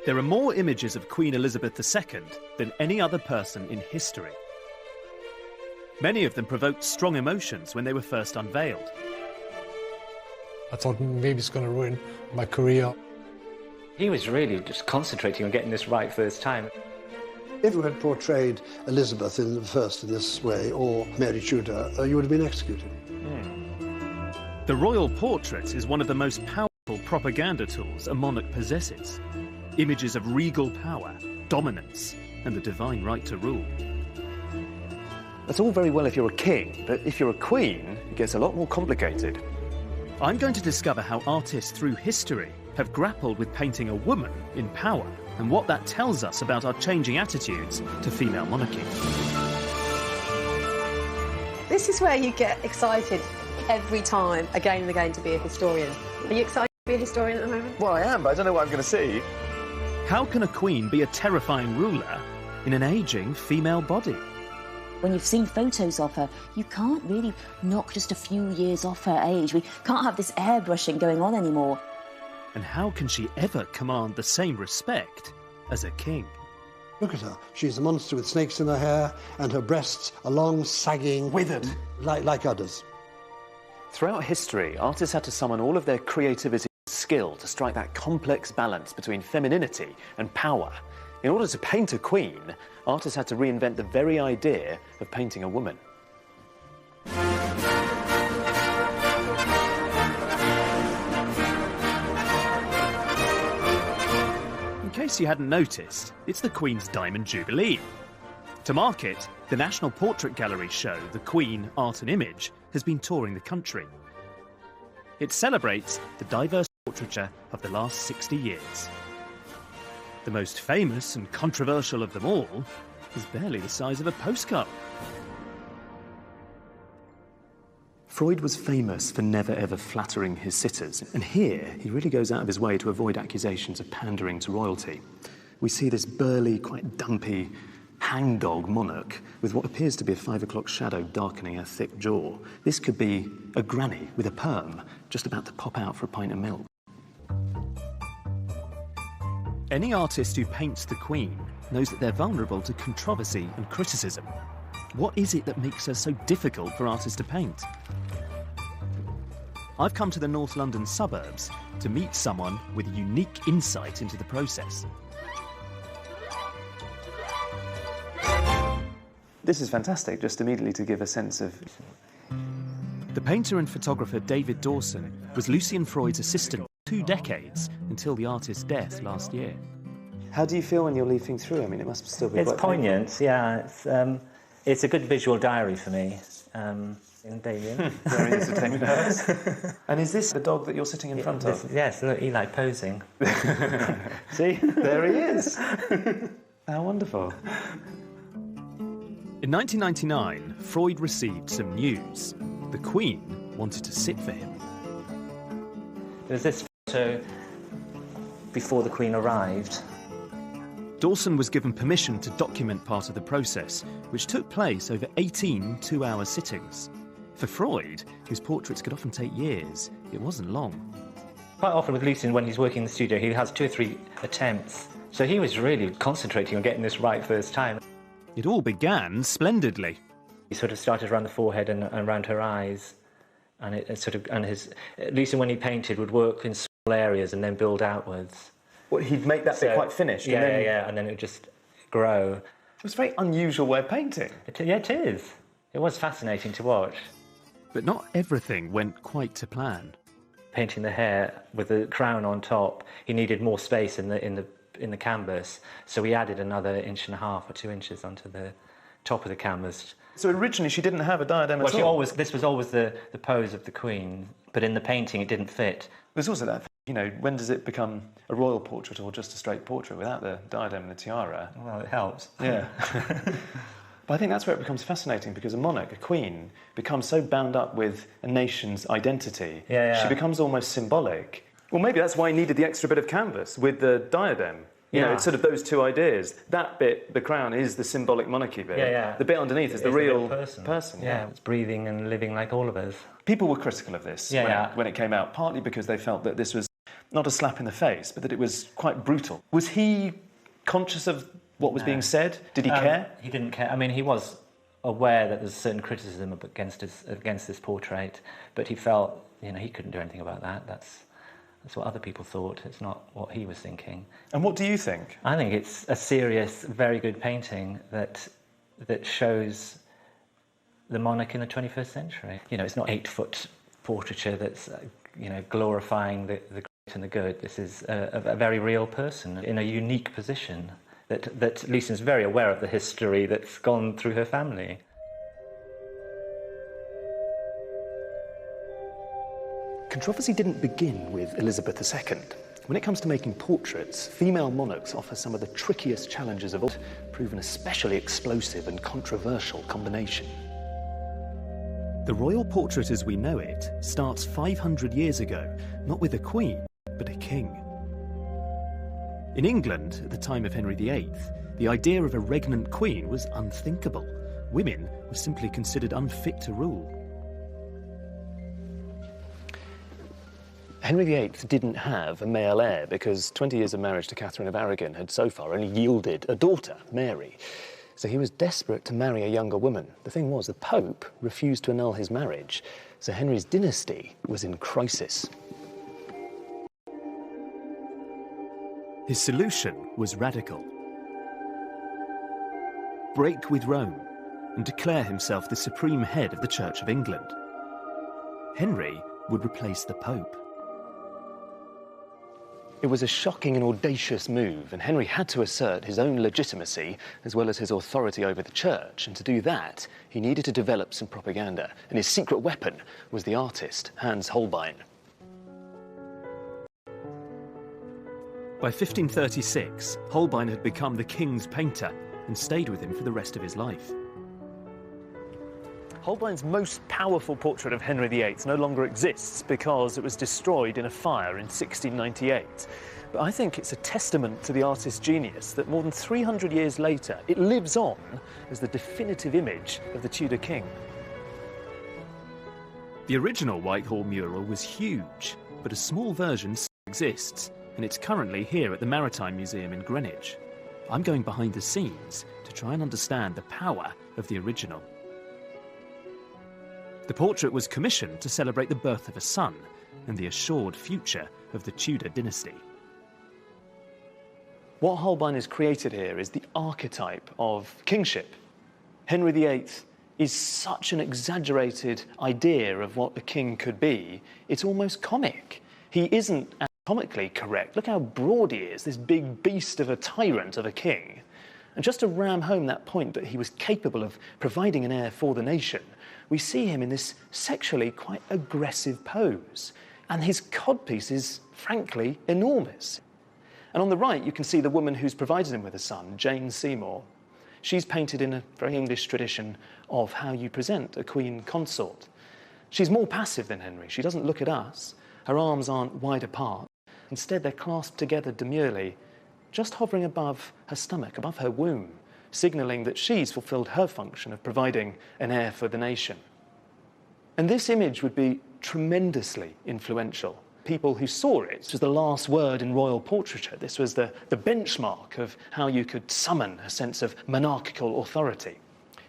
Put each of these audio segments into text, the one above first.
There are more images of Queen Elizabeth II than any other person in history. Many of them provoked strong emotions when they were first unveiled. I thought maybe it's going to ruin my career. He was really just concentrating on getting this right first time. If you had portrayed Elizabeth in this way, or Mary Tudor, you would have been executed. The royal portrait is one of the most powerful propaganda tools a monarch possesses. Images of regal power, dominance, and the divine right to rule. That's all very well if you're a king, but if you're a queen, it gets a lot more complicated. I'm going to discover how artists through history have grappled with painting a woman in power and what that tells us about our changing attitudes to female monarchy. This is where you get excited every time, again and again, to be a historian. Are you excited to be a historian at the moment? Well, I am, but I don't know what I'm going to see. How can a queen be a terrifying ruler in an ageing female body? When you've seen photos of her, you can't really knock just a few years off her age. We can't have this airbrushing going on anymore. And how can she ever command the same respect as a king? Look at her. She's a monster with snakes in her hair, and her breasts are long, sagging... Withered. Like udders. Throughout history, artists had to summon all of their creativity and skill to strike that complex balance between femininity and power. In order to paint a queen, artists had to reinvent the very idea of painting a woman. In case you hadn't noticed, it's the Queen's Diamond Jubilee. To mark it, the National Portrait Gallery show, The Queen, Art and Image, has been touring the country. It celebrates the diverse portraiture of the last 60 years. The most famous and controversial of them all is barely the size of a postcard. Freud was famous for never ever flattering his sitters, and here he really goes out of his way to avoid accusations of pandering to royalty. We see this burly, quite dumpy hangdog monarch with what appears to be a 5 o'clock shadow darkening her thick jaw. This could be a granny with a perm just about to pop out for a pint of milk. Any artist who paints the Queen knows that they're vulnerable to controversy and criticism. What is it that makes her so difficult for artists to paint? I've come to the North London suburbs to meet someone with unique insight into the process. This is fantastic, just immediately to give a sense of... The painter and photographer David Dawson was Lucian Freud's assistant for 2 decades until the artist's death last year. How do you feel when you're leafing through? I mean, it must still be It's quite poignant, painful. yeah. It's a good visual diary for me. In Damien. Very easy to take notes. And is this the dog that you're sitting in front of? Yes, look, Eli posing. See, there he is. How wonderful. In 1999, Freud received some news. The Queen wanted to sit for him. There was this photo before the Queen arrived. Dawson was given permission to document part of the process, which took place over 18 two-hour sittings. For Freud, whose portraits could often take years, it wasn't long. Quite often with Lucian, when he's working in the studio, he has 2 or 3 attempts. So he was really concentrating on getting this right first time. It all began splendidly. He sort of started around the forehead and around her eyes. And Lucian, when he painted, would work in small areas and then build outwards. What, he'd make that bit quite finished? Yeah, and then... yeah, and then it would just grow. It was a very unusual way of painting. Yeah, it is. It was fascinating to watch. But not everything went quite to plan. Painting the hair with the crown on top, he needed more space in the canvas, so we added another 1.5 inches or 2 inches onto the top of the canvas. So originally she didn't have a diadem at all? This was always the pose of the Queen, but in the painting it didn't fit. There's also that, you know, when does it become a royal portrait or just a straight portrait without the diadem and the tiara? Well, it helps. Yeah. But I think that's where it becomes fascinating, because a monarch, a queen, becomes so bound up with a nation's identity. Yeah. She becomes almost symbolic. Well, maybe that's why he needed the extra bit of canvas with the diadem. You know, it's sort of those 2 ideas. That bit, the crown, is the symbolic monarchy bit. Yeah. The bit underneath is the real person. Yeah, it's breathing and living like all of us. People were critical of this when it came out, partly because they felt that this was not a slap in the face, but that it was quite brutal. Was he conscious of what was being said? Did he care? He didn't care. I mean, he was aware that there's certain criticism against this portrait, but he felt, you know, he couldn't do anything about that. That's what other people thought. It's not what he was thinking. And what do you think? I think it's a serious, very good painting that shows the monarch in the 21st century. You know, it's not 8-foot portraiture that's, you know, glorifying the great and the good. This is a very real person in a unique position that Lucian's very aware of the history that's gone through her family. Controversy didn't begin with Elizabeth II. When it comes to making portraits, female monarchs offer some of the trickiest challenges of all, prove an especially explosive and controversial combination. The royal portrait as we know it starts 500 years ago, not with a queen, but a king. In England, at the time of Henry VIII, the idea of a regnant queen was unthinkable. Women were simply considered unfit to rule. Henry VIII didn't have a male heir because 20 years of marriage to Catherine of Aragon had so far only yielded a daughter, Mary. So he was desperate to marry a younger woman. The thing was, the Pope refused to annul his marriage, so Henry's dynasty was in crisis. His solution was radical. Break with Rome and declare himself the supreme head of the Church of England. Henry would replace the Pope. It was a shocking and audacious move, and Henry had to assert his own legitimacy as well as his authority over the Church, and to do that, he needed to develop some propaganda, and his secret weapon was the artist, Hans Holbein. By 1536, Holbein had become the king's painter and stayed with him for the rest of his life. Holbein's most powerful portrait of Henry VIII no longer exists because it was destroyed in a fire in 1698. But I think it's a testament to the artist's genius that more than 300 years later, it lives on as the definitive image of the Tudor king. The original Whitehall mural was huge, but a small version still exists, and it's currently here at the Maritime Museum in Greenwich. I'm going behind the scenes to try and understand the power of the original. The portrait was commissioned to celebrate the birth of a son and the assured future of the Tudor dynasty. What Holbein has created here is the archetype of kingship. Henry VIII is such an exaggerated idea of what a king could be, it's almost comic. He isn't anatomically correct. Look how broad he is, this big beast of a tyrant of a king. And just to ram home that point that he was capable of providing an heir for the nation, we see him in this sexually quite aggressive pose. And his codpiece is, frankly, enormous. And on the right, you can see the woman who's provided him with a son, Jane Seymour. She's painted in a very English tradition of how you present a queen consort. She's more passive than Henry. She doesn't look at us. Her arms aren't wide apart. Instead, they're clasped together demurely, just hovering above her stomach, above her womb, signalling that she's fulfilled her function of providing an heir for the nation. And this image would be tremendously influential. People who saw it was the last word in royal portraiture. This was the benchmark of how you could summon a sense of monarchical authority.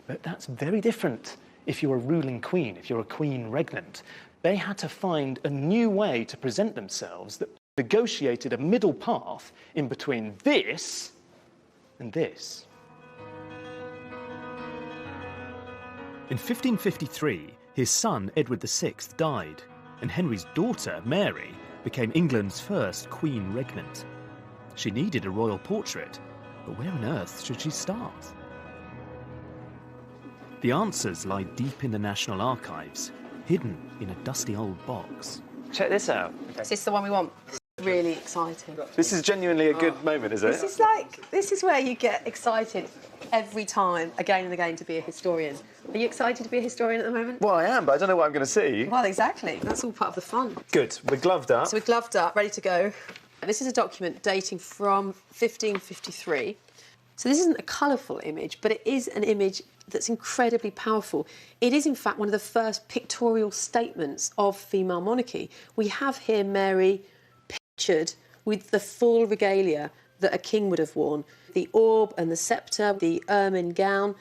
But that's very different if you're a ruling queen, if you're a queen regnant. They had to find a new way to present themselves that negotiated a middle path in between this and this. In 1553, his son Edward VI died, and Henry's daughter, Mary, became England's first queen regnant. She needed a royal portrait, but where on earth should she start? The answers lie deep in the National Archives, hidden in a dusty old box. Check this out. Is this the one we want? Really exciting. This is genuinely a good moment, is it? This is where you get excited every time, again and again, to be a historian. Are you excited to be a historian at the moment? Well, I am, but I don't know what I'm going to see. Well, exactly. That's all part of the fun. Good. We're gloved up. So we're gloved up, ready to go. And this is a document dating from 1553. So this isn't a colourful image, but it is an image that's incredibly powerful. It is, in fact, one of the first pictorial statements of female monarchy. We have here Mary pictured with the full regalia that a king would have worn. The orb and the sceptre, the ermine gown.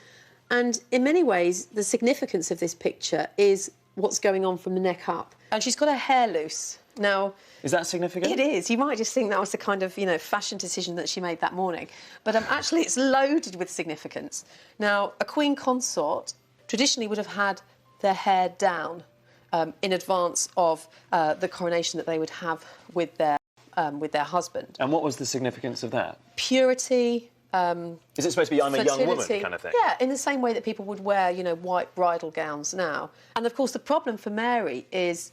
And in many ways, the significance of this picture is what's going on from the neck up. And she's got her hair loose. Now... Is that significant? It is. You might just think that was the kind of, fashion decision that she made that morning. But actually, it's loaded with significance. Now, a queen consort traditionally would have had their hair down in advance of the coronation that they would have with their husband. And what was the significance of that? Purity. Is it supposed to be I'm a young woman kind of thing? Yeah, in the same way that people would wear, white bridal gowns now. And, of course, the problem for Mary is...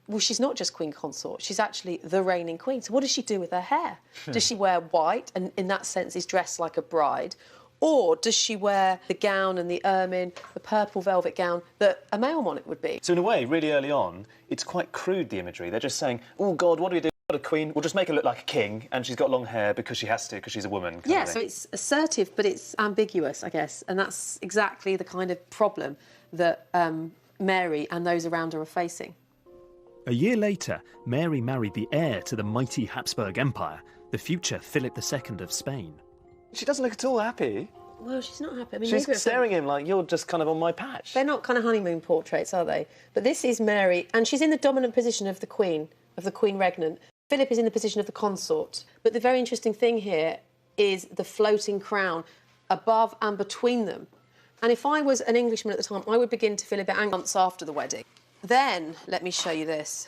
Well, she's not just queen consort, she's actually the reigning queen. So what does she do with her hair? Does she wear white and, in that sense, is dressed like a bride? Or does she wear the gown and the ermine, the purple velvet gown that a male monarch would be? So, in a way, really early on, it's quite crude, the imagery. They're just saying, oh, God, what do we do? We've got a queen, we'll just make her look like a king, and she's got long hair because she has to, because she's a woman. Yeah, so it's assertive, but it's ambiguous, I guess. And that's exactly the kind of problem that Mary and those around her are facing. A year later, Mary married the heir to the mighty Habsburg Empire, the future Philip II of Spain. She doesn't look at all happy. Well, she's not happy. I mean, she's staring at him like, you're just kind of on my patch. They're not kind of honeymoon portraits, are they? But this is Mary, and she's in the dominant position of the queen regnant. Philip is in the position of the consort. But the very interesting thing here is the floating crown above and between them. And if I was an Englishman at the time, I would begin to feel a bit anxious months after the wedding. Then, let me show you this.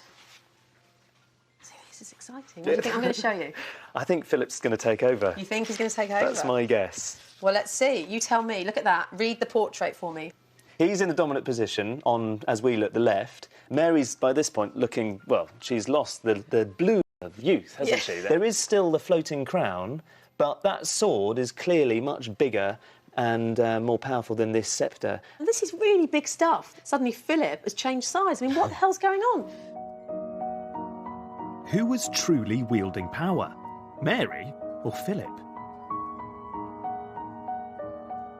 See, this is exciting. What do you think I'm going to show you? I think Philip's going to take over. You think he's going to take over? That's my guess. Well, let's see. You tell me. Look at that. Read the portrait for me. He's in the dominant position on, as we look, the left. Mary's, by this point, looking... Well, she's lost the blue of youth, hasn't she? There is still the floating crown, but that sword is clearly much bigger and more powerful than this sceptre. And this is really big stuff. Suddenly Philip has changed size. I mean, what the hell's going on? Who was truly wielding power? Mary or Philip?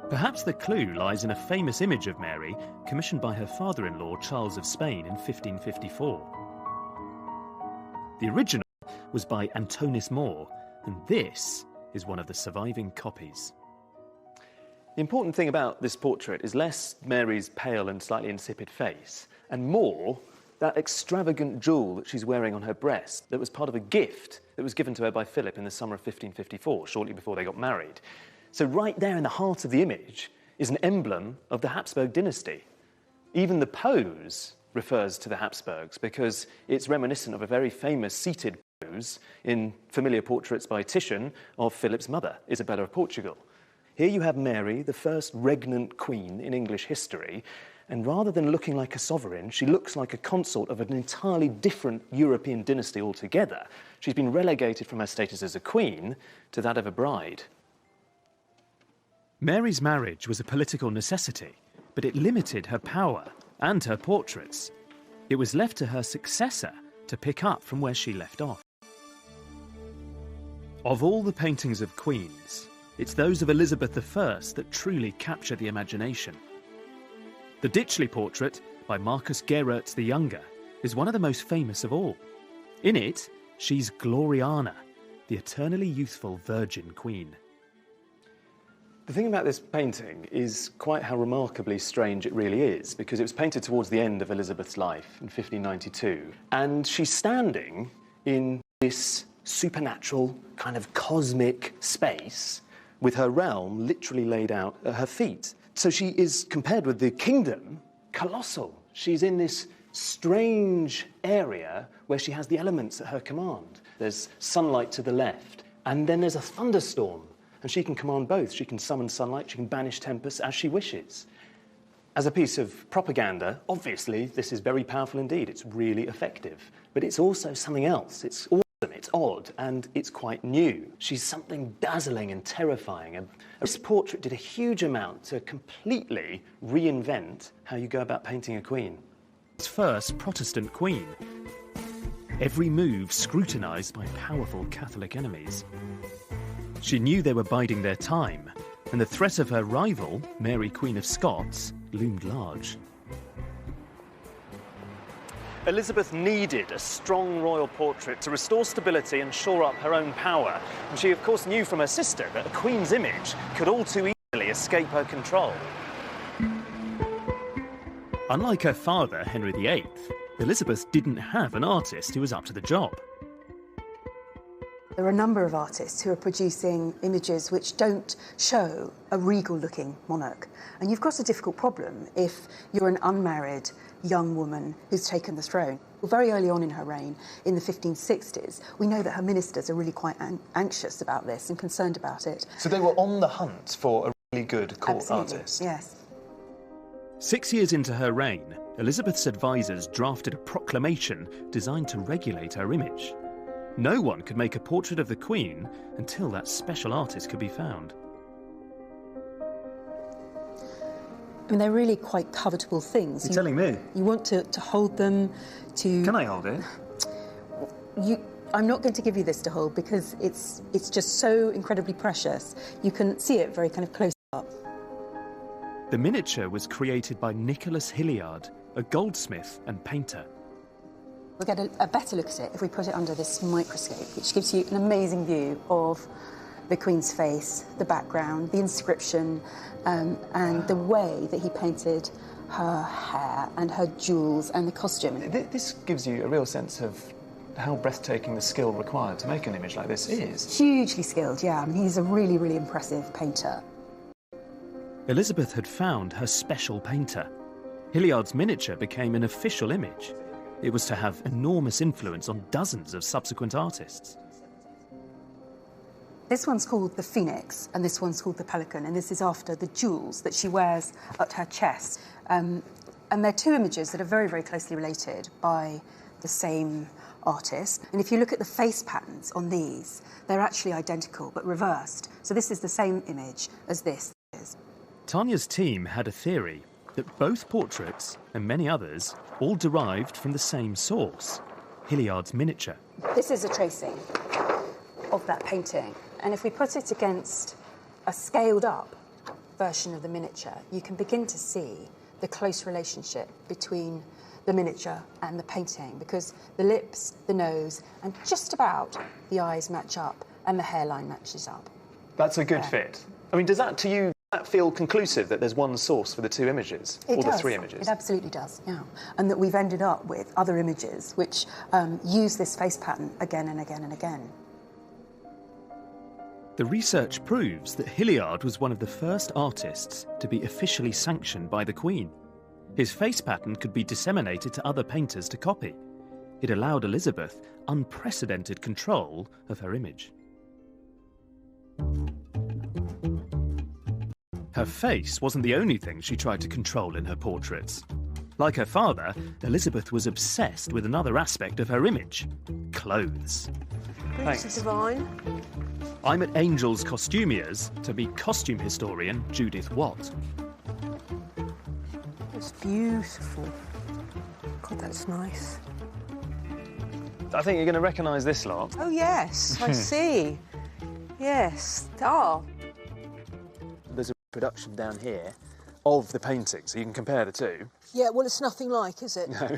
Perhaps the clue lies in a famous image of Mary commissioned by her father-in-law, Charles of Spain, in 1554. The original was by Antonis More, and this is one of the surviving copies. The important thing about this portrait is less Mary's pale and slightly insipid face, and more that extravagant jewel that she's wearing on her breast that was part of a gift that was given to her by Philip in the summer of 1554, shortly before they got married. So right there in the heart of the image is an emblem of the Habsburg dynasty. Even the pose refers to the Habsburgs because it's reminiscent of a very famous seated pose in familiar portraits by Titian of Philip's mother, Isabella of Portugal. Here you have Mary, the first regnant queen in English history, and rather than looking like a sovereign, she looks like a consort of an entirely different European dynasty altogether. She's been relegated from her status as a queen to that of a bride. Mary's marriage was a political necessity, but it limited her power and her portraits. It was left to her successor to pick up from where she left off. Of all the paintings of queens, it's those of Elizabeth I that truly capture the imagination. The Ditchley portrait by Marcus Gerert the Younger is one of the most famous of all. In it, she's Gloriana, the eternally youthful virgin queen. The thing about this painting is quite how remarkably strange it really is, because it was painted towards the end of Elizabeth's life in 1592, and she's standing in this supernatural kind of cosmic space with her realm literally laid out at her feet. So she is, compared with the kingdom, colossal. She's in this strange area where she has the elements at her command. There's sunlight to the left, and then there's a thunderstorm, and she can command both. She can summon sunlight, she can banish tempests as she wishes. As a piece of propaganda, obviously, this is very powerful indeed. It's really effective. But it's also something else. It's awesome, it's odd, and it's quite new. She's something dazzling and terrifying. And this portrait did a huge amount to completely reinvent how you go about painting a queen. Its first Protestant queen. Every move scrutinised by powerful Catholic enemies. She knew they were biding their time, and the threat of her rival, Mary, Queen of Scots, loomed large. Elizabeth needed a strong royal portrait to restore stability and shore up her own power. And she, of course, knew from her sister that a queen's image could all too easily escape her control. Unlike her father, Henry VIII, Elizabeth didn't have an artist who was up to the job. There are a number of artists who are producing images which don't show a regal-looking monarch. And you've got a difficult problem if you're an unmarried young woman who's taken the throne. Well, very early on in her reign, in the 1560s, we know that her ministers are really quite anxious about this and concerned about it. So they were on the hunt for a really good court Absolutely, artist? yes. 6 years into her reign, Elizabeth's advisors drafted a proclamation designed to regulate her image. No one could make a portrait of the Queen until that special artist could be found. I mean, they're really quite covetable things. You're telling me? You want to hold them, to... Can I hold it? I'm not going to give you this to hold because it's just so incredibly precious. You can see it very kind of close up. The miniature was created by Nicholas Hilliard, a goldsmith and painter. We'll get a better look at it if we put it under this microscope, which gives you an amazing view of the Queen's face, the background, the inscription, and the way that he painted her hair and her jewels and the costume. This gives you a real sense of how breathtaking the skill required to make an image like this is. Hugely skilled, yeah. I mean, he's a really, really impressive painter. Elizabeth had found her special painter. Hilliard's miniature became an official image. It was to have enormous influence on dozens of subsequent artists. This one's called the Phoenix, and this one's called the Pelican, and this is after the jewels that she wears at her chest. And they're two images that are very, very closely related by the same artist. And if you look at the face patterns on these, they're actually identical, but reversed. So this is the same image as this is. Tanya's team had a theory that both portraits, and many others, all derived from the same source, Hilliard's miniature. This is a tracing of that painting. And if we put it against a scaled-up version of the miniature, you can begin to see the close relationship between the miniature and the painting, because the lips, the nose, and just about the eyes match up, and the hairline matches up. That's a good fit. I mean, does that, to you, that feel conclusive that there's one source for the two images? It or does. The three images? It absolutely does, yeah. And that we've ended up with other images which use this face pattern again and again and again. The research proves that Hilliard was one of the first artists to be officially sanctioned by the Queen. His face pattern could be disseminated to other painters to copy. It allowed Elizabeth unprecedented control of her image. Her face wasn't the only thing she tried to control in her portraits. Like her father, Elizabeth was obsessed with another aspect of her image: clothes. Thanks. Divine. I'm at Angel's Costumiers to meet costume historian Judith Watt. It's beautiful. God, that's nice. I think you're going to recognise this lot. Oh, yes, I see. Yes. Oh. There's a production down here of the painting, so you can compare the two. Yeah, well, it's nothing like, is it? No.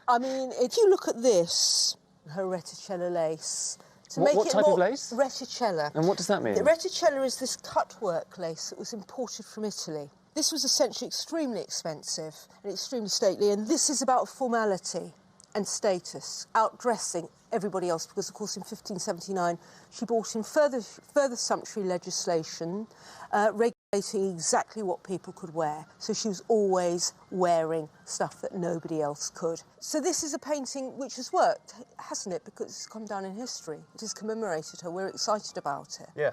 I mean, if you look at this, her reticella lace. What type of lace? Reticella. And what does that mean? The reticella is this cutwork lace that was imported from Italy. This was essentially extremely expensive and extremely stately, and this is about formality and status, outdressing everybody else, because, of course, in 1579 she brought in further sumptuary legislation regulating exactly what people could wear. So she was always wearing stuff that nobody else could. So this is a painting which has worked, hasn't it? Because it's come down in history. It has commemorated her. We're excited about it. Yeah.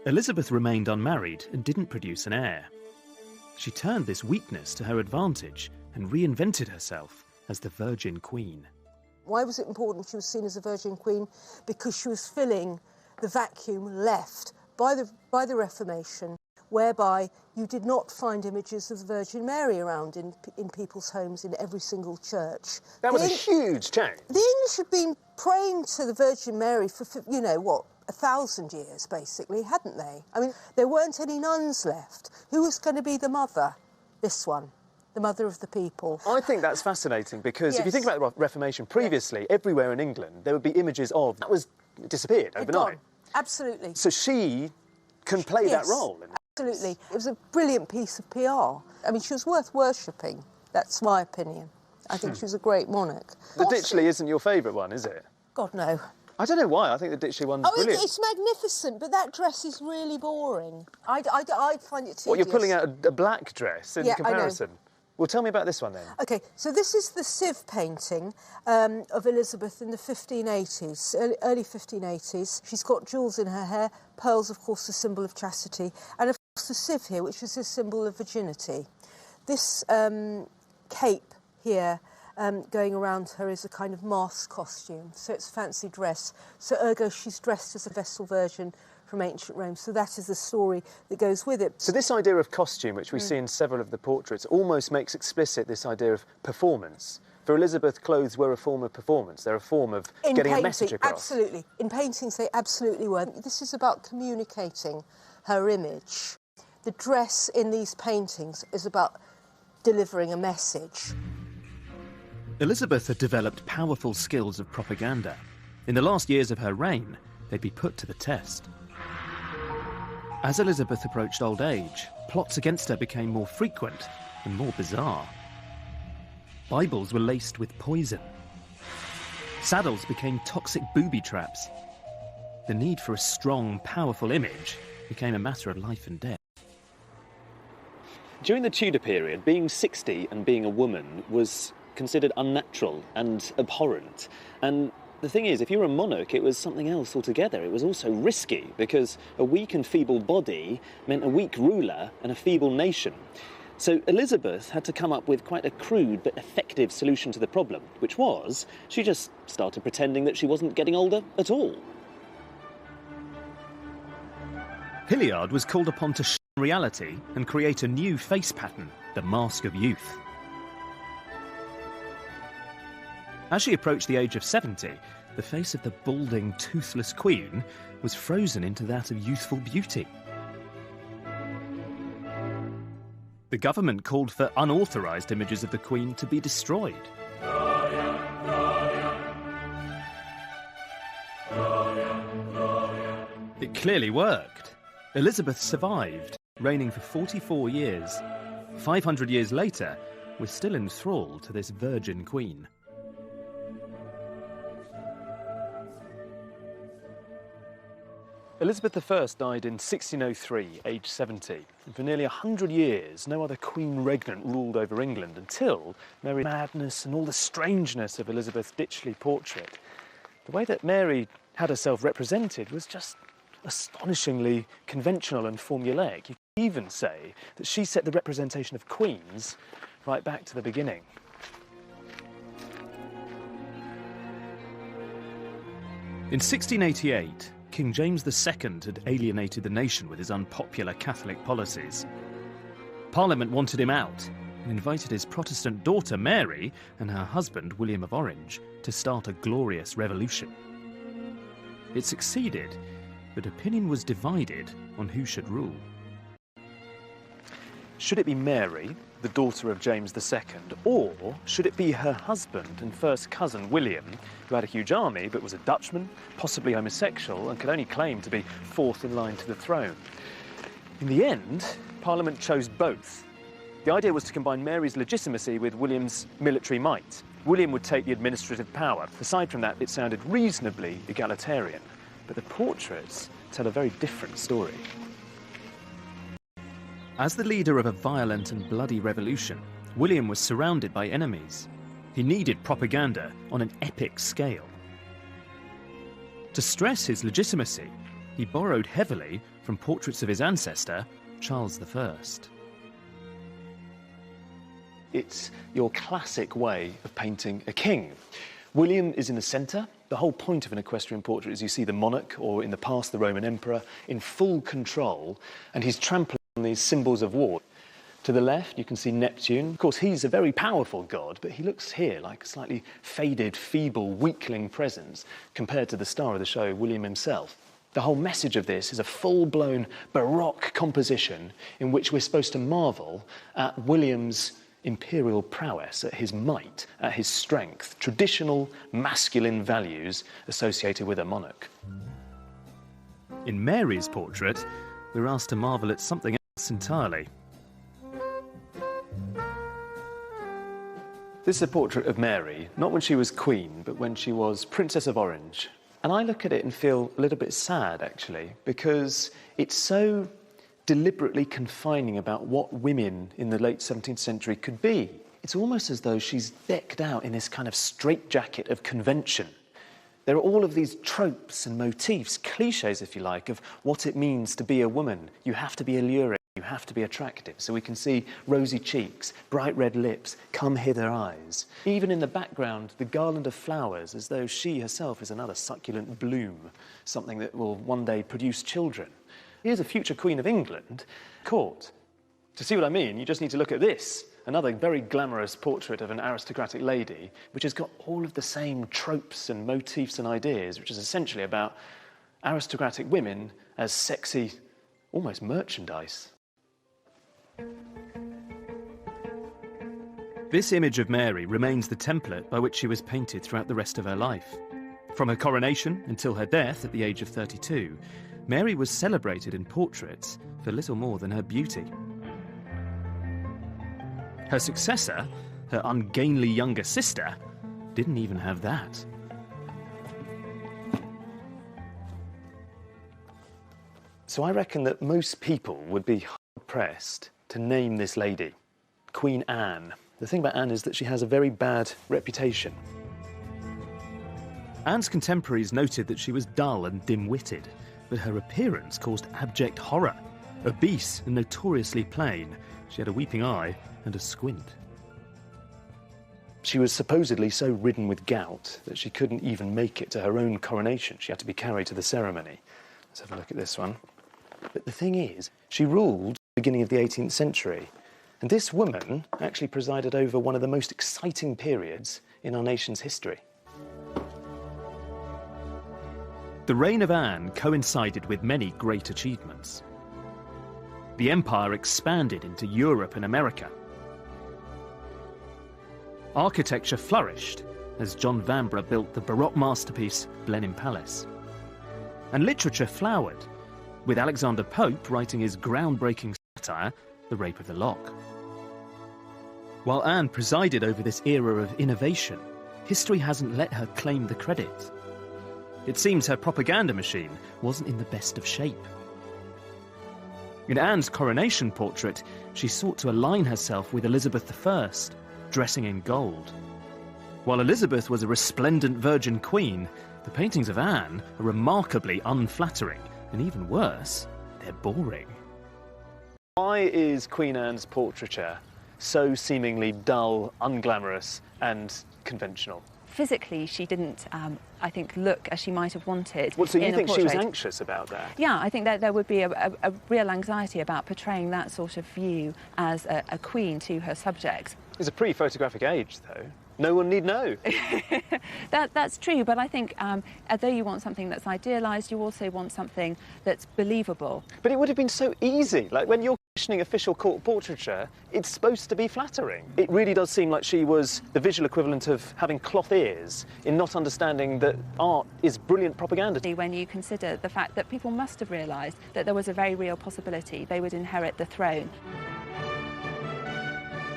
Elizabeth remained unmarried and didn't produce an heir. She turned this weakness to her advantage and reinvented herself as the Virgin Queen. Why was it important she was seen as a Virgin Queen? Because she was filling the vacuum left by the Reformation, whereby you did not find images of the Virgin Mary around in people's homes in every single church. That was a huge change. The English had been praying to the Virgin Mary for, 1,000 years, basically, hadn't they? I mean, there weren't any nuns left. Who was going to be the mother? This one. the mother of the people. I think that's fascinating because if you think about the Reformation, previously, everywhere in England, there would be images of... That was disappeared overnight. Absolutely. So she can play that role. Absolutely. It was a brilliant piece of PR. I mean, she was worth worshipping. That's my opinion. I think she was a great monarch. The Ditchley isn't your favourite one, is it? God, no. I don't know why. I think the Ditchley one's brilliant. It's magnificent, but that dress is really boring. I find it too. What, you're pulling out a black dress in comparison? I know. Well, tell me about this one then. OK, so this is the sieve painting of Elizabeth in the 1580s, early 1580s. She's got jewels in her hair, pearls, of course, the symbol of chastity, and of course the sieve here, which is a symbol of virginity. This cape here going around her is a kind of mask costume, so it's a fancy dress. So ergo, she's dressed as a Vestal Virgin from ancient Rome. So that is the story that goes with it. So this idea of costume, which we see in several of the portraits, almost makes explicit this idea of performance. For Elizabeth, clothes were a form of performance. They're a form of getting a message across. Absolutely. In paintings, they absolutely were. This is about communicating her image. The dress in these paintings is about delivering a message. Elizabeth had developed powerful skills of propaganda. In the last years of her reign, they'd be put to the test. As Elizabeth approached old age, plots against her became more frequent and more bizarre. Bibles were laced with poison. Saddles became toxic booby traps. The need for a strong, powerful image became a matter of life and death. During the Tudor period, being 60 and being a woman was considered unnatural and abhorrent. And the thing is, if you were a monarch, it was something else altogether. It was also risky, because a weak and feeble body meant a weak ruler and a feeble nation. So Elizabeth had to come up with quite a crude but effective solution to the problem, which was she just started pretending that she wasn't getting older at all. Hilliard was called upon to shun reality and create a new face pattern, the Mask of Youth. As she approached the age of 70, the face of the balding, toothless queen was frozen into that of youthful beauty. The government called for unauthorised images of the queen to be destroyed. It clearly worked. Elizabeth survived, reigning for 44 years. 500 years later, we're still enthralled to this virgin queen. Elizabeth I died in 1603, aged 70. And for nearly 100 years, no other queen regnant ruled over England until Mary's madness and all the strangeness of Elizabeth Ditchley portrait. The way that Mary had herself represented was just astonishingly conventional and formulaic. You could even say that she set the representation of queens right back to the beginning. In 1688, King James II had alienated the nation with his unpopular Catholic policies. Parliament wanted him out and invited his Protestant daughter Mary and her husband William of Orange to start a glorious revolution. It succeeded, but opinion was divided on who should rule. Should it be Mary, the daughter of James II, or should it be her husband and first cousin William, who had a huge army but was a Dutchman, possibly homosexual, and could only claim to be fourth in line to the throne? In the end, Parliament chose both. The idea was to combine Mary's legitimacy with William's military might. William would take the administrative power. Aside from that, it sounded reasonably egalitarian. But the portraits tell a very different story. As the leader of a violent and bloody revolution, William was surrounded by enemies. He needed propaganda on an epic scale. To stress his legitimacy, he borrowed heavily from portraits of his ancestor, Charles I. It's your classic way of painting a king. William is in the centre. The whole point of an equestrian portrait is you see the monarch, or in the past the Roman emperor, in full control, and he's trampling on these symbols of war. To the left, you can see Neptune. Of course, he's a very powerful god, but he looks here like a slightly faded, feeble, weakling presence compared to the star of the show, William himself. The whole message of this is a full-blown Baroque composition in which we're supposed to marvel at William's imperial prowess, at his might, at his strength, traditional masculine values associated with a monarch. In Mary's portrait, we're asked to marvel at something else entirely. This is a portrait of Mary, not when she was queen, but when she was Princess of Orange. And I look at it and feel a little bit sad, actually, because it's so deliberately confining about what women in the late 17th century could be. It's almost as though she's decked out in this kind of straitjacket of convention. There are all of these tropes and motifs, cliches, if you like, of what it means to be a woman. You have to be alluring. You have to be attractive. So we can see rosy cheeks, bright red lips, come hither eyes. Even in the background, the garland of flowers, as though she herself is another succulent bloom, something that will one day produce children. Here's a future Queen of England, court. To see what I mean, you just need to look at this, another very glamorous portrait of an aristocratic lady, which has got all of the same tropes and motifs and ideas, which is essentially about aristocratic women as sexy, almost merchandise. This image of Mary remains the template by which she was painted throughout the rest of her life. From her coronation until her death at the age of 32, Mary was celebrated in portraits for little more than her beauty. Her successor, her ungainly younger sister, didn't even have that. So I reckon that most people would be hard-pressed to name this lady, Queen Anne. The thing about Anne is that she has a very bad reputation. Anne's contemporaries noted that she was dull and dim-witted, but her appearance caused abject horror. Obese and notoriously plain, she had a weeping eye and a squint. She was supposedly so ridden with gout that she couldn't even make it to her own coronation. She had to be carried to the ceremony. Let's have a look at this one. But the thing is, she ruled at the beginning of the 18th century, and this woman actually presided over one of the most exciting periods in our nation's history. The reign of Anne coincided with many great achievements. The empire expanded into Europe and America. Architecture flourished as John Vanbrugh built the Baroque masterpiece Blenheim Palace. And literature flowered, with Alexander Pope writing his groundbreaking satire, The Rape of the Lock. While Anne presided over this era of innovation, history hasn't let her claim the credit. It seems her propaganda machine wasn't in the best of shape. In Anne's coronation portrait, she sought to align herself with Elizabeth I, dressing in gold. While Elizabeth was a resplendent virgin queen, the paintings of Anne are remarkably unflattering, and even worse, they're boring. Why is Queen Anne's portraiture so seemingly dull, unglamorous and conventional? Physically, she didn't, I think, look as she might have wanted. Well, so you think she was portrait. anxious about that? Yeah, I think that there would be a real anxiety about portraying that sort of view as a queen to her subjects. It's a pre-photographic age, though. No one need know. That's true, but I think although you want something that's idealised, you also want something that's believable. But it would have been so easy. Like, when you're commissioning official court portraiture, it's supposed to be flattering. It really does seem like she was the visual equivalent of having cloth ears in not understanding that art is brilliant propaganda. When you consider the fact that people must have realised that there was a very real possibility they would inherit the throne.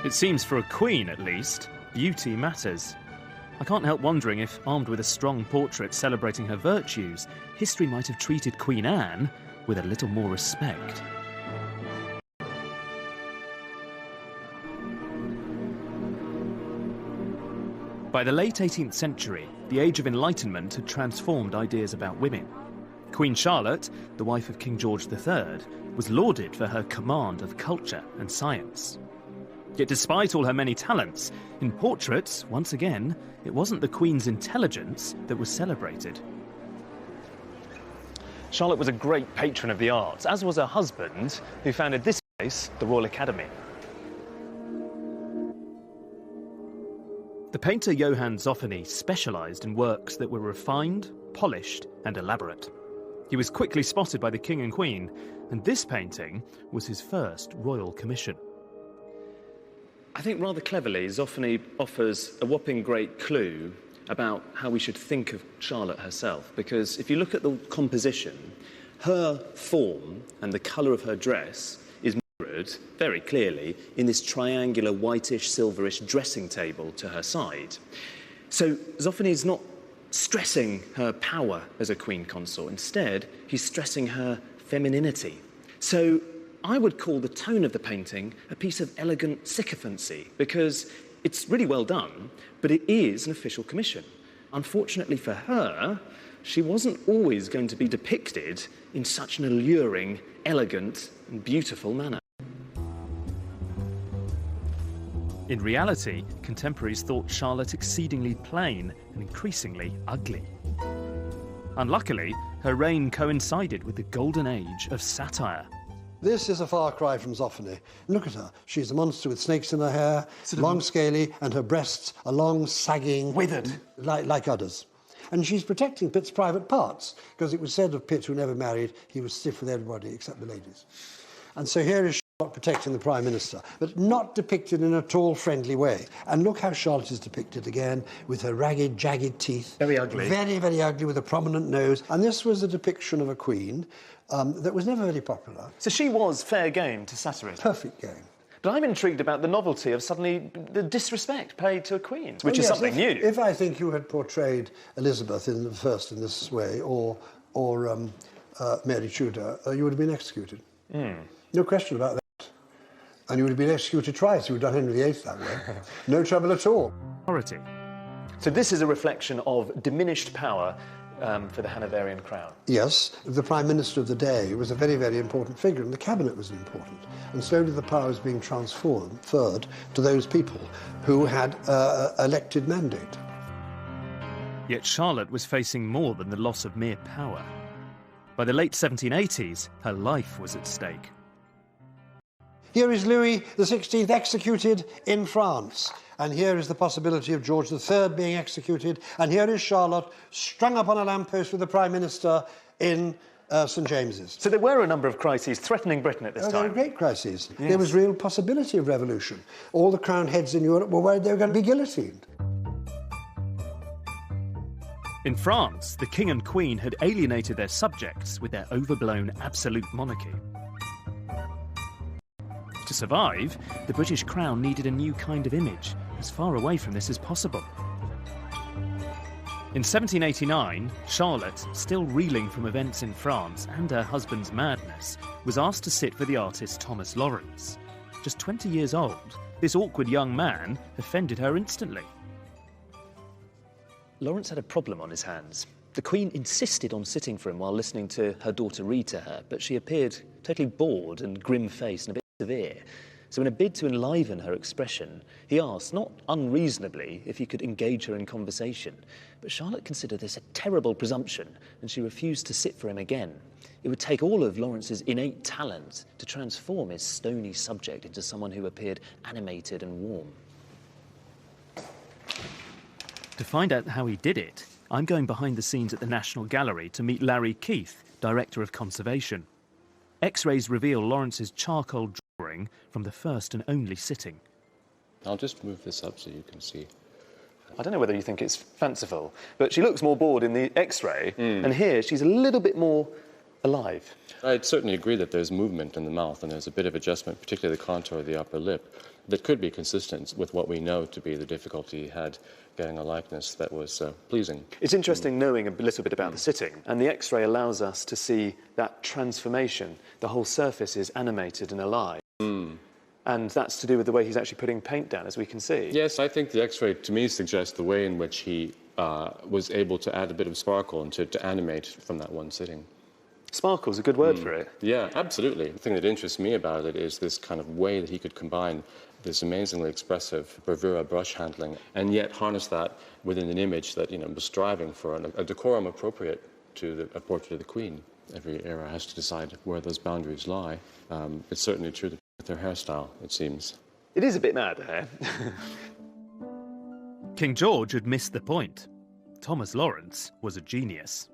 It seems for a queen, at least, beauty matters. I can't help wondering if, armed with a strong portrait celebrating her virtues, history might have treated Queen Anne with a little more respect. By the late 18th century, the Age of Enlightenment had transformed ideas about women. Queen Charlotte, the wife of King George III, was lauded for her command of culture and science. Yet despite all her many talents, in portraits, once again, it wasn't the Queen's intelligence that was celebrated. Charlotte was a great patron of the arts, as was her husband, who founded this place, the Royal Academy. The painter Johann Zoffany specialised in works that were refined, polished and elaborate. He was quickly spotted by the King and Queen, and this painting was his first royal commission. I think rather cleverly, Zoffany offers a whopping great clue about how we should think of Charlotte herself, because if you look at the composition, her form and the colour of her dress is mirrored very clearly in this triangular whitish silverish dressing table to her side. So Zoffany is not stressing her power as a queen consort. Instead, he's stressing her femininity. So I would call the tone of the painting a piece of elegant sycophancy, because it's really well done, but it is an official commission. Unfortunately for her, she wasn't always going to be depicted in such an alluring, elegant and beautiful manner. In reality, contemporaries thought Charlotte exceedingly plain and increasingly ugly. Unluckily, her reign coincided with the golden age of satire. This is a far cry from Zoffany. Look at her. She's a monster with snakes in her hair, long, scaly, and her breasts are long, sagging... Withered. Like udders. And she's protecting Pitt's private parts, because it was said of Pitt, who never married, he was stiff with everybody except the ladies. And so here is Charlotte protecting the Prime Minister, but not depicted in at all friendly way. And look how Charlotte is depicted again, with her ragged, jagged teeth. Very ugly. Very, very ugly, with a prominent nose. And this was a depiction of a queen that was never very popular. So she was fair game to satirism. Perfect game. But I'm intrigued about the novelty of suddenly the disrespect paid to a queen, which is something new. If I think you had portrayed Elizabeth in this way, or Mary Tudor, you would have been executed. No question about that. And you would have been executed twice. You would have done Henry VIII that way. No trouble at all. Authority. So this is a reflection of diminished power for the Hanoverian crown. Yes, the Prime Minister of the day was a very, very important figure, and the Cabinet was important. And slowly the power was being transferred to those people who had elected mandate. Yet Charlotte was facing more than the loss of mere power. By the late 1780s, her life was at stake. Here is Louis XVI executed in France. And here is the possibility of George III being executed. And here is Charlotte strung up on a lamppost with the Prime Minister in St James's. So there were a number of crises threatening Britain at this time. There were great crises. Yes. There was real possibility of revolution. All the crowned heads in Europe were worried they were going to be guillotined. In France, the king and queen had alienated their subjects with their overblown absolute monarchy. To survive, the British crown needed a new kind of image, as far away from this as possible. In 1789, Charlotte, still reeling from events in France and her husband's madness, was asked to sit for the artist Thomas Lawrence. Just 20 years old, this awkward young man offended her instantly. Lawrence had a problem on his hands. The Queen insisted on sitting for him while listening to her daughter read to her, but she appeared totally bored and grim-faced and a bit severe. So in a bid to enliven her expression, he asked, not unreasonably, if he could engage her in conversation. But Charlotte considered this a terrible presumption, and she refused to sit for him again. It would take all of Lawrence's innate talent to transform his stony subject into someone who appeared animated and warm. To find out how he did it, I'm going behind the scenes at the National Gallery to meet Larry Keith, Director of Conservation. X-rays reveal Lawrence's charcoal drawing from the first and only sitting. I'll just move this up so you can see. I don't know whether you think it's fanciful, but she looks more bored in the X-ray, and here she's a little bit more alive. I'd certainly agree that there's movement in the mouth and there's a bit of adjustment, particularly the contour of the upper lip, that could be consistent with what we know to be the difficulty he had getting a likeness that was pleasing. It's interesting knowing a little bit about the sitting, and the X-ray allows us to see that transformation. The whole surface is animated and alive. And that's to do with the way he's actually putting paint down, as we can see. Yes, I think the X-ray, to me, suggests the way in which he was able to add a bit of sparkle and to animate from that one sitting. Sparkle's a good word for it. Yeah, absolutely. The thing that interests me about it is this kind of way that he could combine this amazingly expressive bravura brush handling and yet harness that within an image that, was striving for a decorum appropriate to a portrait of the Queen. Every era has to decide where those boundaries lie. It's certainly true with her hairstyle, it seems. It is a bit mad, the hair. King George had missed the point. Thomas Lawrence was a genius.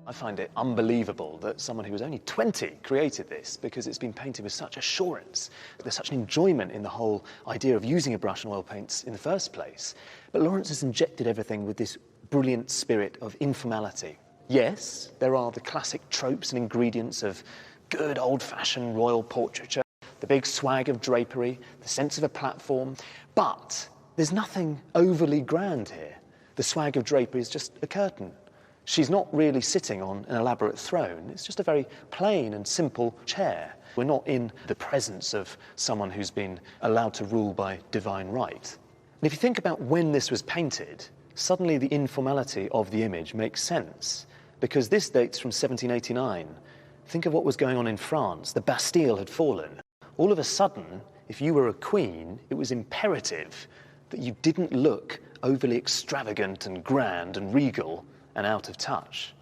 I find it unbelievable that someone who was only 20 created this, because it's been painted with such assurance. There's such an enjoyment in the whole idea of using a brush and oil paints in the first place. But Lawrence has injected everything with this brilliant spirit of informality. Yes, there are the classic tropes and ingredients of good old-fashioned royal portraiture, the big swag of drapery, the sense of a platform, but there's nothing overly grand here. The swag of drapery is just a curtain. She's not really sitting on an elaborate throne. It's just a very plain and simple chair. We're not in the presence of someone who's been allowed to rule by divine right. And if you think about when this was painted, suddenly the informality of the image makes sense, because this dates from 1789. Think of what was going on in France. The Bastille had fallen. All of a sudden, if you were a queen, it was imperative that you didn't look overly extravagant and grand and regal and out of touch.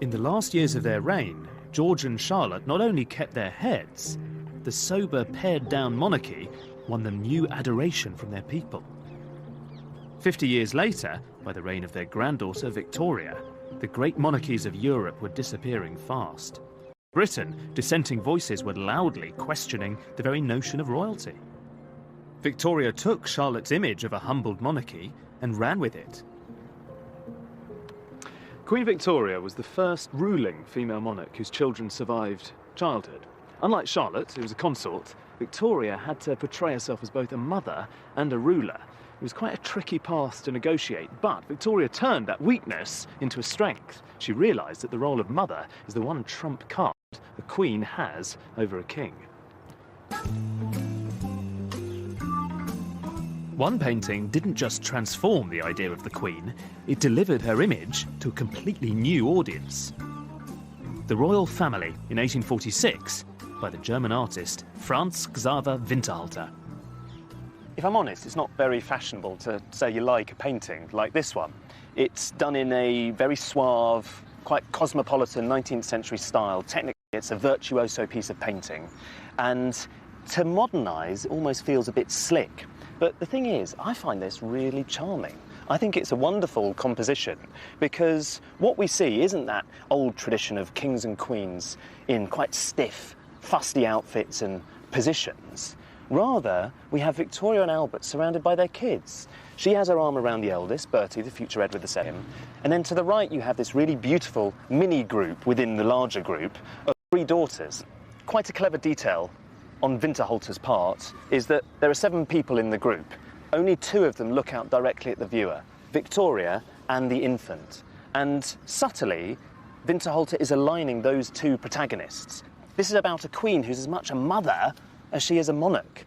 In the last years of their reign, George and Charlotte not only kept their heads, the sober, pared-down monarchy won them new adoration from their people. 50 years later, by the reign of their granddaughter Victoria, the great monarchies of Europe were disappearing fast. Britain, dissenting voices were loudly questioning the very notion of royalty. Victoria took Charlotte's image of a humbled monarchy and ran with it. Queen Victoria was the first ruling female monarch whose children survived childhood. Unlike Charlotte, who was a consort, Victoria had to portray herself as both a mother and a ruler. It was quite a tricky path to negotiate, but Victoria turned that weakness into a strength. She realised that the role of mother is the one trump card a queen has over a king. One painting didn't just transform the idea of the Queen, it delivered her image to a completely new audience. The Royal Family in 1846 by the German artist Franz Xaver Winterhalter. If I'm honest, it's not very fashionable to say you like a painting like this one. It's done in a very suave, quite cosmopolitan 19th century style. Technically, it's a virtuoso piece of painting. And to modernise, it almost feels a bit slick. But the thing is, I find this really charming. I think it's a wonderful composition because what we see isn't that old tradition of kings and queens in quite stiff, fusty outfits and positions. Rather, we have Victoria and Albert surrounded by their kids. She has her arm around the eldest, Bertie, the future Edward II. And then to the right, you have this really beautiful mini group within the larger group of 3 daughters. Quite a clever detail on Winterhalter's part is that there are 7 people in the group. Only 2 of them look out directly at the viewer, Victoria and the infant. And subtly, Winterhalter is aligning those 2 protagonists. This is about a queen who's as much a mother as she is a monarch.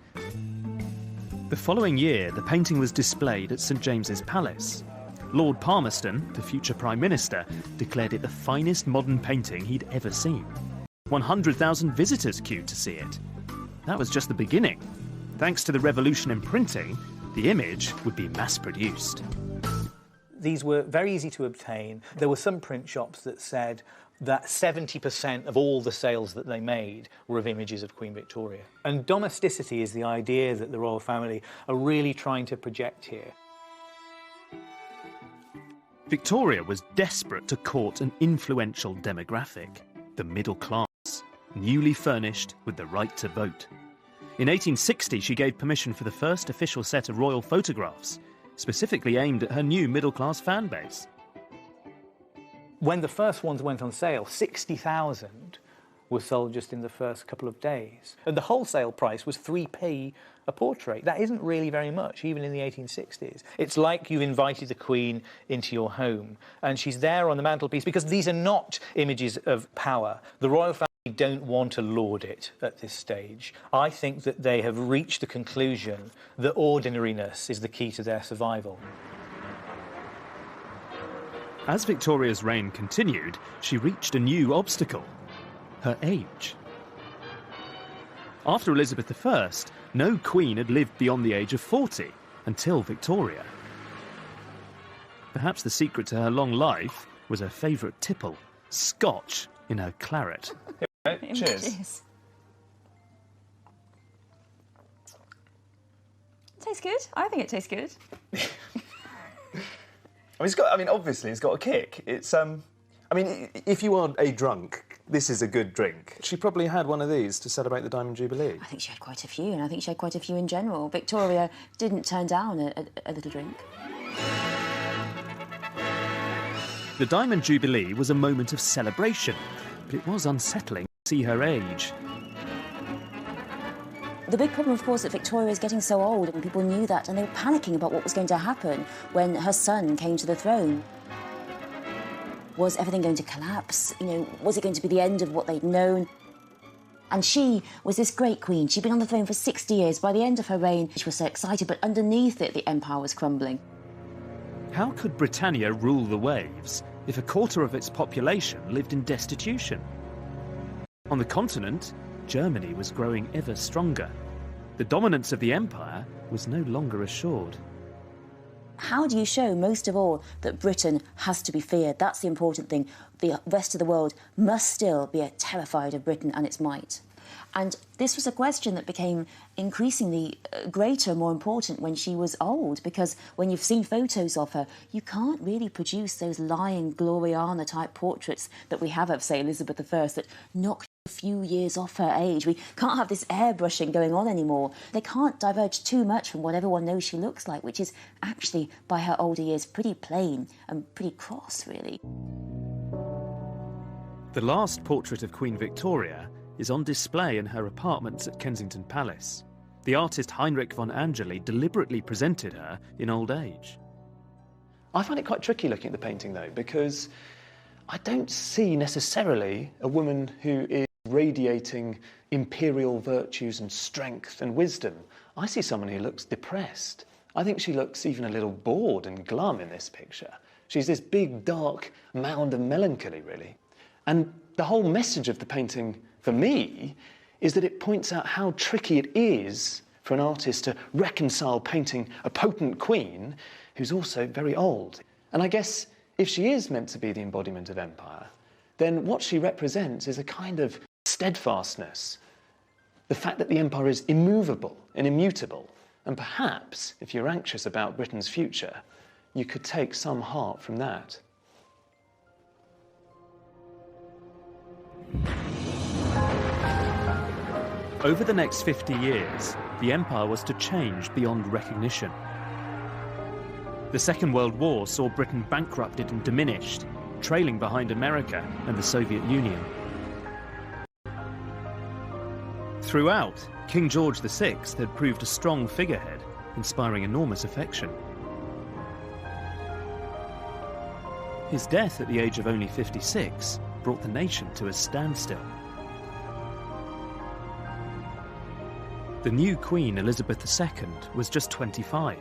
The following year, the painting was displayed at St James's Palace. Lord Palmerston, the future Prime Minister, declared it the finest modern painting he'd ever seen. 100,000 visitors queued to see it. That was just the beginning. Thanks to the revolution in printing, the image would be mass-produced. These were very easy to obtain. There were some print shops that said that 70% of all the sales that they made were of images of Queen Victoria. And domesticity is the idea that the royal family are really trying to project here. Victoria was desperate to court an influential demographic, the middle class, newly furnished with the right to vote. In 1860, she gave permission for the first official set of royal photographs, specifically aimed at her new middle-class fan base. When the first ones went on sale, 60,000 were sold just in the first couple of days. And the wholesale price was 3p a portrait. That isn't really very much, even in the 1860s. It's like you've invited the Queen into your home, and she's there on the mantelpiece, because these are not images of power. The royal family don't want to laud it at this stage. I think that they have reached the conclusion that ordinariness is the key to their survival. As Victoria's reign continued, she reached a new obstacle: her age. After Elizabeth I, no queen had lived beyond the age of 40 until Victoria. Perhaps the secret to her long life was her favourite tipple, Scotch in her claret. Cheers. Tastes good. I think it tastes good. Obviously, he's got a kick. It's, if you are a drunk, this is a good drink. She probably had one of these to celebrate the Diamond Jubilee. I think she had quite a few, and I think she had quite a few in general. Victoria didn't turn down a little drink. The Diamond Jubilee was a moment of celebration, but it was unsettling to see her age. The big problem, of course, that Victoria is getting so old, and people knew that, and they were panicking about what was going to happen when her son came to the throne. Was everything going to collapse? Was it going to be the end of what they'd known? And she was this great queen. She'd been on the throne for 60 years. By the end of her reign, she was so excited, but underneath it, the empire was crumbling. How could Britannia rule the waves if a quarter of its population lived in destitution? On the continent, Germany was growing ever stronger. The dominance of the empire was no longer assured. How do you show, most of all, that Britain has to be feared? That's the important thing. The rest of the world must still be terrified of Britain and its might. And this was a question that became increasingly greater and more important when she was old, because when you've seen photos of her, you can't really produce those lying Gloriana-type portraits that we have of, say, Elizabeth I, that knocked a few years off her age. We can't have this airbrushing going on anymore. They can't diverge too much from what everyone knows she looks like, which is actually, by her older years, pretty plain and pretty cross, really. The last portrait of Queen Victoria is on display in her apartments at Kensington Palace. The artist Heinrich von Angeli deliberately presented her in old age. I find it quite tricky looking at the painting, though, because I don't see necessarily a woman who is radiating imperial virtues and strength and wisdom. I see someone who looks depressed. I think she looks even a little bored and glum in this picture. She's this big, dark mound of melancholy, really. And the whole message of the painting, for me, is that it points out how tricky it is for an artist to reconcile painting a potent queen who's also very old. And I guess if she is meant to be the embodiment of empire, then what she represents is a kind of steadfastness, the fact that the empire is immovable and immutable. And perhaps, if you're anxious about Britain's future, you could take some heart from that. Over the next 50 years, the empire was to change beyond recognition. The Second World War saw Britain bankrupted and diminished, trailing behind America and the Soviet Union. Throughout, King George VI had proved a strong figurehead, inspiring enormous affection. His death at the age of only 56 brought the nation to a standstill. The new Queen, Elizabeth II, was just 25.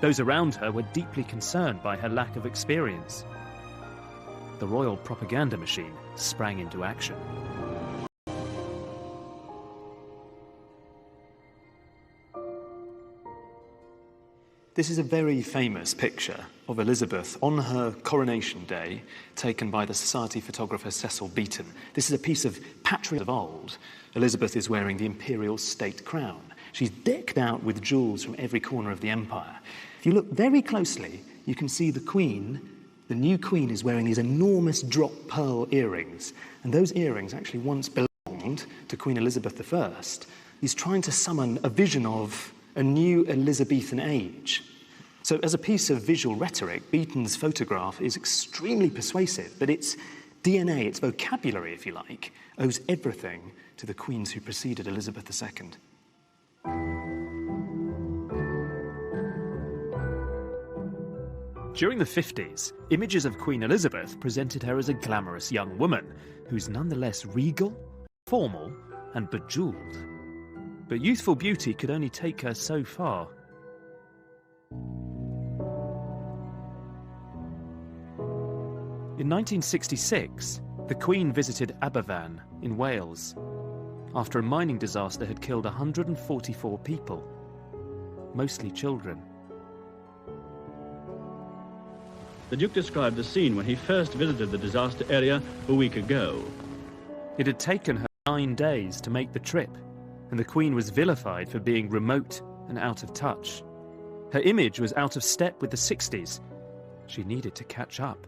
Those around her were deeply concerned by her lack of experience. The royal propaganda machine sprang into action. This is a very famous picture of Elizabeth on her coronation day, taken by the society photographer Cecil Beaton. This is a piece of patriotism of old. Elizabeth is wearing the imperial state crown. She's decked out with jewels from every corner of the empire. If you look very closely, you can see the Queen, the new Queen, is wearing these enormous drop pearl earrings. And those earrings actually once belonged to Queen Elizabeth I. He's trying to summon a vision of a new Elizabethan age. So as a piece of visual rhetoric, Beaton's photograph is extremely persuasive, but its DNA, its vocabulary, if you like, owes everything to the queens who preceded Elizabeth II. During the 50s, images of Queen Elizabeth presented her as a glamorous young woman who's nonetheless regal, formal, and bejeweled. But youthful beauty could only take her so far. In 1966, the Queen visited Aberfan in Wales after a mining disaster had killed 144 people, mostly children. The Duke described the scene when he first visited the disaster area a week ago. It had taken her 9 days to make the trip, and the Queen was vilified for being remote and out of touch. Her image was out of step with the 60s, She needed to catch up.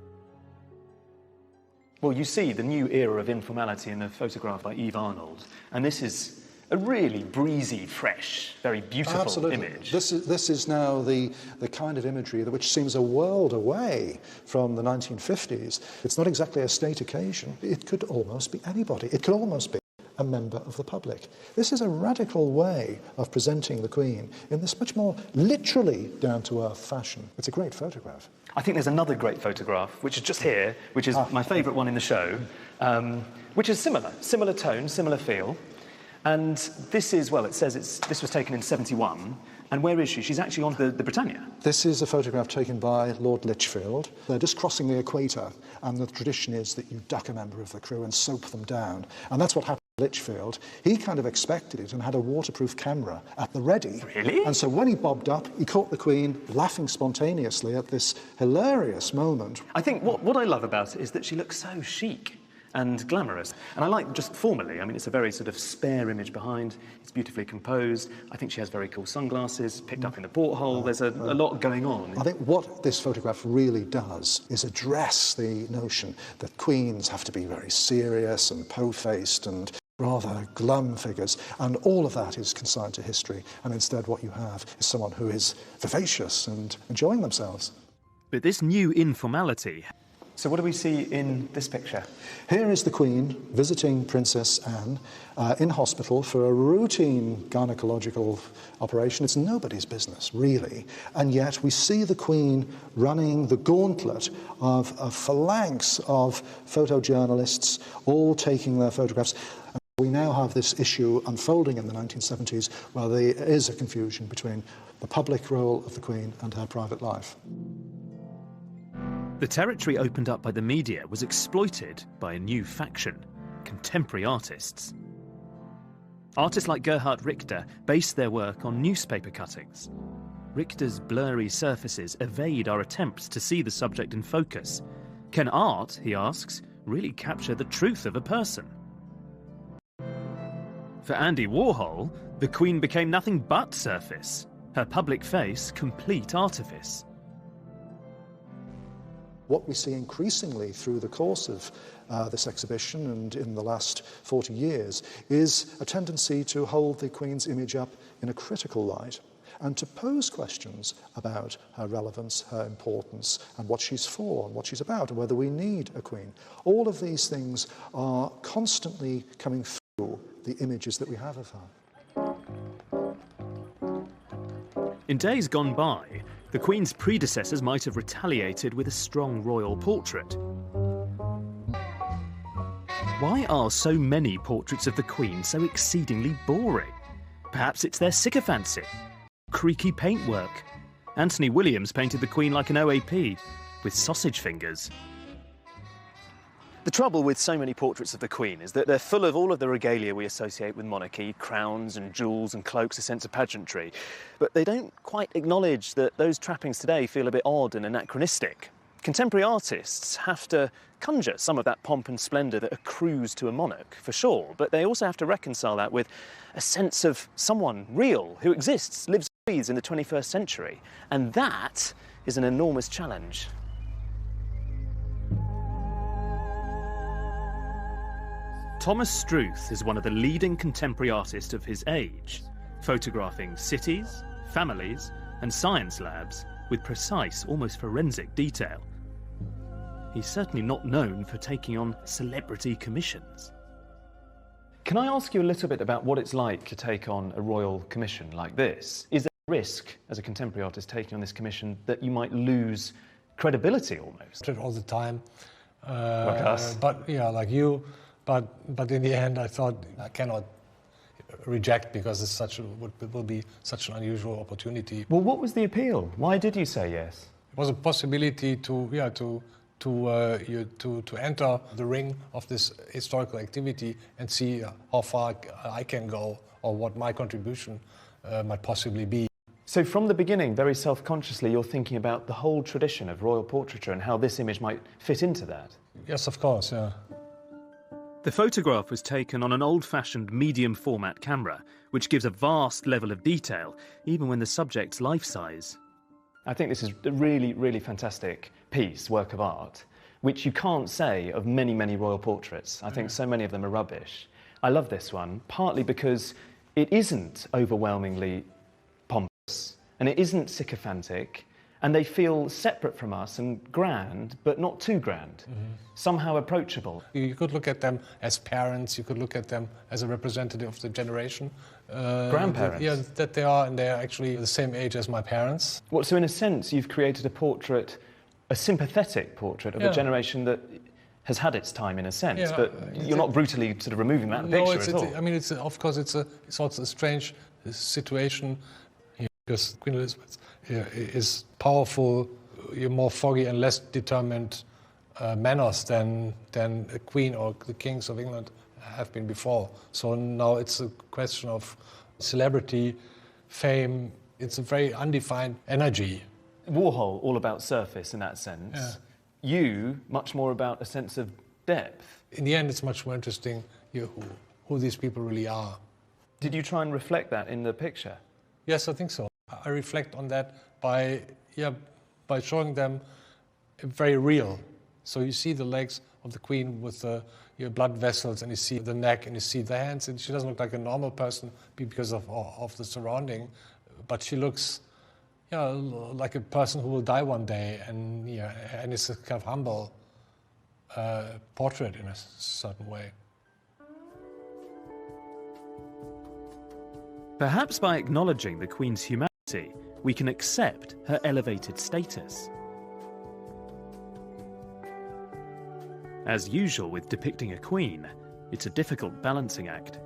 Well, you see the new era of informality in a photograph by Eve Arnold, and this is a really breezy, fresh, very beautiful image. This is now the kind of imagery which seems a world away from the 1950s. It's not exactly a state occasion. It could almost be anybody. It could almost be a member of the public. This is a radical way of presenting the Queen in this much more literally down-to-earth fashion. It's a great photograph. I think there's another great photograph, which is just here, which is my favourite one in the show, which is similar tone, similar feel. And this is, well, it says this was taken in 71. And where is she? She's actually on the Britannia. This is a photograph taken by Lord Lichfield. They're just crossing the equator, and the tradition is that you duck a member of the crew and soap them down. And that's what happened to Lichfield. He kind of expected it and had a waterproof camera at the ready. Really? And so when he bobbed up, he caught the Queen laughing spontaneously at this hilarious moment. I think what I love about it is that she looks so chic and glamorous. And I like, just formally, I mean, it's a very sort of spare image behind. It's beautifully composed. I think she has very cool sunglasses, picked up in the porthole. There's a lot going on. I think what this photograph really does is address the notion that queens have to be very serious and po-faced and rather glum figures, and all of that is consigned to history, and instead what you have is someone who is vivacious and enjoying themselves. But this new informality... So what do we see in this picture? Here is the Queen visiting Princess Anne in hospital for a routine gynecological operation. It's nobody's business, really. And yet we see the Queen running the gauntlet of a phalanx of photojournalists, all taking their photographs. And we now have this issue unfolding in the 1970s where there is a confusion between the public role of the Queen and her private life. The territory opened up by the media was exploited by a new faction, contemporary artists. Artists like Gerhard Richter based their work on newspaper cuttings. Richter's blurry surfaces evade our attempts to see the subject in focus. Can art, he asks, really capture the truth of a person? For Andy Warhol, the Queen became nothing but surface, her public face complete artifice. What we see increasingly through the course of this exhibition and in the last 40 years is a tendency to hold the Queen's image up in a critical light and to pose questions about her relevance, her importance, and what she's for and what she's about, and whether we need a Queen. All of these things are constantly coming through the images that we have of her. In days gone by, the Queen's predecessors might have retaliated with a strong royal portrait. Why are so many portraits of the Queen so exceedingly boring? Perhaps it's their sycophancy. Creaky paintwork. Anthony Williams painted the Queen like an OAP, with sausage fingers. The trouble with so many portraits of the Queen is that they're full of all of the regalia we associate with monarchy, crowns and jewels and cloaks, a sense of pageantry. But they don't quite acknowledge that those trappings today feel a bit odd and anachronistic. Contemporary artists have to conjure some of that pomp and splendour that accrues to a monarch, for sure, but they also have to reconcile that with a sense of someone real who exists, lives and breathes in the 21st century. And that is an enormous challenge. Thomas Struth is one of the leading contemporary artists of his age, photographing cities, families, and science labs with precise, almost forensic detail. He's certainly not known for taking on celebrity commissions. Can I ask you a little bit about what it's like to take on a royal commission like this? Is there a risk, as a contemporary artist taking on this commission, that you might lose credibility almost? All the time. Like us. But yeah, like you. But in the end, I thought I cannot reject because it's will be such an unusual opportunity. Well, what was the appeal? Why did you say yes? It was a possibility to enter the ring of this historical activity and see how far I can go or what my contribution might possibly be. So from the beginning, very self-consciously, you're thinking about the whole tradition of royal portraiture and how this image might fit into that? Yes, of course, yeah. The photograph was taken on an old-fashioned medium-format camera, which gives a vast level of detail, even when the subject's life-size. I think this is a really, really fantastic piece, work of art, which you can't say of many, many royal portraits. I think so many of them are rubbish. I love this one, partly because it isn't overwhelmingly pompous, and it isn't sycophantic, and they feel separate from us and grand, but not too grand, somehow approachable. You could look at them as parents, you could look at them as a representative of the generation. Grandparents? Yeah, that they are, and they're actually the same age as my parents. Well, so in a sense, you've created a portrait, a sympathetic portrait of a generation that has had its time in a sense, but you're not brutally sort of removing that picture at all. I mean, of course, it's also a strange situation because Queen Elizabeth is powerful, more foggy and less determined manners than a queen or the kings of England have been before. So now it's a question of celebrity, fame. It's a very undefined energy. Warhol, all about surface in that sense. Yeah. You, much more about a sense of depth. In the end, it's much more interesting who these people really are. Did you try and reflect that in the picture? Yes, I think so. I reflect on that by showing them very real. So you see the legs of the Queen with the blood vessels, and you see the neck, and you see the hands, and she doesn't look like a normal person because of the surrounding, but she looks like a person who will die one day, and it's a kind of humble portrait in a certain way. Perhaps by acknowledging the Queen's humanity, we can accept her elevated status. As usual with depicting a queen, it's a difficult balancing act.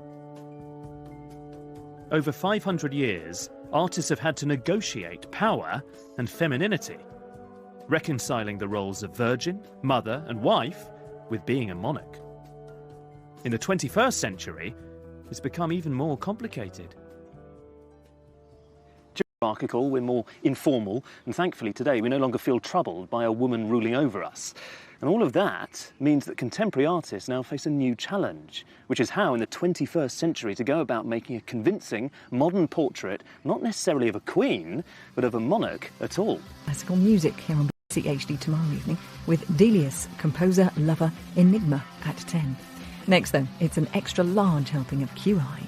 Over 500 years, artists have had to negotiate power and femininity, reconciling the roles of virgin, mother and wife with being a monarch. In the 21st century, it's become even more complicated. Markle, we're more informal, and thankfully today we no longer feel troubled by a woman ruling over us. And all of that means that contemporary artists now face a new challenge, which is how in the 21st century to go about making a convincing modern portrait, not necessarily of a queen, but of a monarch at all. Classical music here on BBC HD tomorrow evening with Delius, composer, lover, Enigma at 10. Next though, it's an extra large helping of QI.